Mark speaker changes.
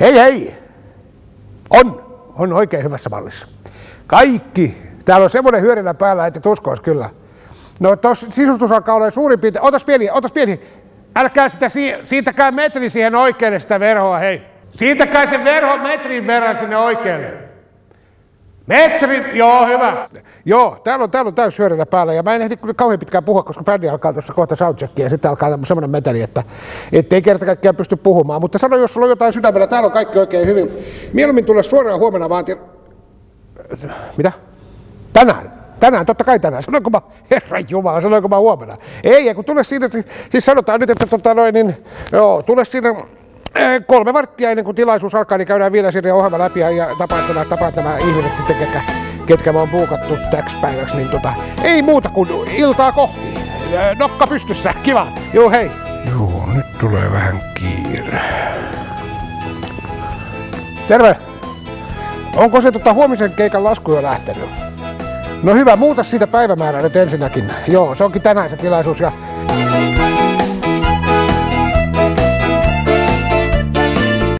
Speaker 1: Hei hei! On oikein hyvässä mallissa. Kaikki. Täällä on semmoinen hyödyllä päällä, että uskois kyllä. No tossa sisustus alkaa olla suurin piirtein. Otas pieni. Älkää siitäkään metri siihen oikealle sitä verhoa, hei. Siitäkää se verho metrin verran sinne oikealle. Metri, joo hyvä. Joo, täällä on täys hyödyllä päällä ja mä en ehdi kyllä kauhean pitkään puhua, koska bändi alkaa tuossa kohta soundcheckia ja sitten alkaa semmoinen meteli, että ei kerta kaikkiaan pysty puhumaan. Mutta sano, jos sulla on jotain sydämellä, täällä on kaikki oikein hyvin. Mieluummin tule suoraan huomenna vaan Mitä? Tänään, totta kai tänään. Sanoinko mä, herranjumala, sanoinko mä huomenna? Ei, kun tule siinä, siis sanotaan nyt, että tule siinä 3 varttia ennen kuin tilaisuus alkaa, niin käydään vielä siinä ohjelma läpi ja tapaat nämä ihmiset sitten, ketkä me on puukattu täksi päiväksi, niin ei muuta kuin iltaa kohti. Nokka pystyssä, kiva. Joo, hei. Joo, nyt tulee vähän kiire. Terve. Onko se huomisen keikan lasku jo lähtenyt? No hyvä, muuta siitä päivämäärää nyt ensinnäkin. Joo, se onkin tänään se tilaisuus ja